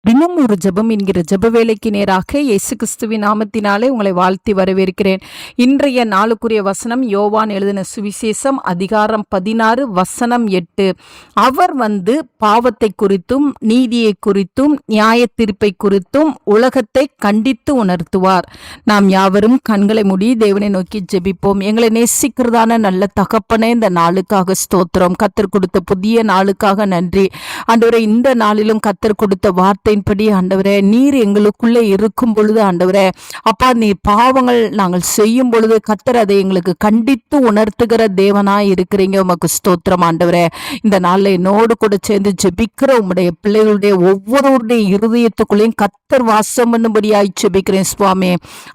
தினம் ஒரு ஜெபம் என்கிற ஜெப வேலைக்கு நேராக இயேசு கிறிஸ்துவின் நாமத்தினாலே உங்களை வாழ்த்தி வரவேற்கிறேன். இன்றைய நாளுக்குரிய வசனம் யோவான் எழுதின சுவிசேஷம் அதிகாரம் 16 வசனம் 8. அவர் பாவத்தை குறித்தும் நீதியை குறித்தும் நியாய தீர்ப்பை குறித்தும் உலகத்தை கண்டித்து உணர்த்துவார். நாம் யாவரும் கண்களை மூடி தேவனை நோக்கி ஜெபிப்போம். எங்களை நேசிக்கிறதான நல்ல தகப்பனே, இந்த நாளுக்காக ஸ்தோத்திரம். கர்த்தர் கொடுத்த புதிய நாளுக்காக நன்றி ஆண்டவரே. இந்த நாளிலும் கர்த்தர் கொடுத்த வார்த்தையின்படி ஆண்டவரே, நீர் எங்களுக்குள்ளே இருக்கும் பொழுது ஆண்டவரே அப்பா, நீர் பாவங்கள் நாங்கள் செய்யும் பொழுது கர்த்தர் அதை எங்களுக்கு கண்டித்து உணர்த்துகிற தேவனாய் இருக்கிறீங்க. உமக்கு ஸ்தோத்திரம் ஆண்டவரே. இந்த நாளில் என்னோடு கூட சேர்ந்து ஜெபிக்கிற உம்முடைய பிள்ளைகளுடைய ஒவ்வொருவருடைய இருதயத்துக்குள்ளேயும் கர்த்தர் வாசம் பண்ணும்படியாய் ஜெபிக்கிறேன் சுவாமி.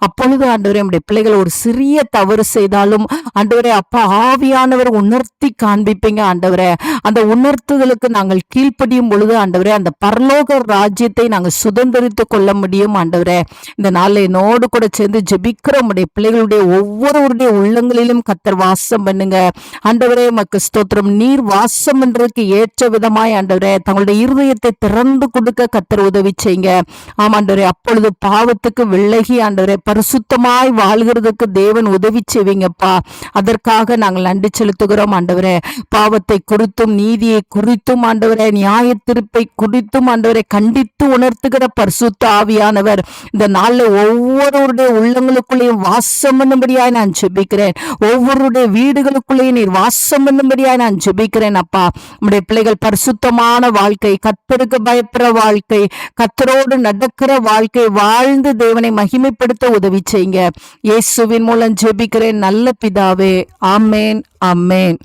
அப்பொழுது ஆண்டவரே, நம்முடைய பிள்ளைகள் ஒரு சிறிய தவறு செய்தாலும் ஆண்டவரே அப்பா, ஆவியானவர் உணர்த்தி காண்பிப்பீங்க ஆண்டவரே. அந்த உணர்த்துதலுக்கு நாங்கள் கீழ்ப்படியும் பொழுது ஆண்டவரே, அந்த பரலோக ராஜ்யத்தை நாங்கள் சுதந்திரித்து கொள்ள முடியும் ஆண்டவரே. இந்த நாளில் என்னோடு கூட சேர்ந்து ஜெபிக்கிற உம்முடைய பிள்ளைகளுடைய ஒவ்வொருவருடைய உள்ளங்களிலும் கர்த்தர் வாசம் பண்ணுங்க ஆண்டவரே. உமக்கு ஸ்தோத்திரம். நீர் வாசம் பண்றதுக்கு ஏற்ற விதமாய் ஆண்டவரே தங்களுடைய இருதயத்தை திறந்து கொடுக்க கர்த்தர் உதவி செய்யுங்க. ஆமாண்டவரே, அப்பொழுது பாவத்துக்கு விலகி ஆண்டவரே பரிசுத்தமாய் வாழ்கிறதுக்கு தேவன் உதவி செய்வீங்கப்பா. அதற்காக நாங்கள் நன்றி செலுத்துகிறோம் ஆண்டவரே. பாவத்தை குறித்தும் நீதியை குறித்தும் ஆண்டவரே, நியாய தீர்ப்பை குறித்தும் ஆண்டவரை கண்டித்து உணர்த்துகிற பரிசுத்த ஆவியானவர் இந்த நாளில் ஒவ்வொருவருடைய உள்ளங்களுக்குள்ளேயும் வாசம் பண்ணும்படியாய் நான் ஜெபிக்கிறேன். ஒவ்வொருடைய வீடுகளுக்குள்ளேயும் நீர் வாசம் பண்ணும்படியாய் நான் ஜெபிக்கிறேன் அப்பா. நம்முடைய பிள்ளைகள் பரிசுத்தமான வாழ்க்கை, கர்த்தருக்கு பயப்படுற வாழ்க்கை, கர்த்தரோடு நடக்கிற வாழ்க்கை வாழ்ந்து தேவனை மகிமைப்படுத்த உதவி செய்யுங்க. இயேசுவின் மூலம் ஜெபிக்கிறேன் நல்ல பிதாவே. ஆமேன், ஆமேன்.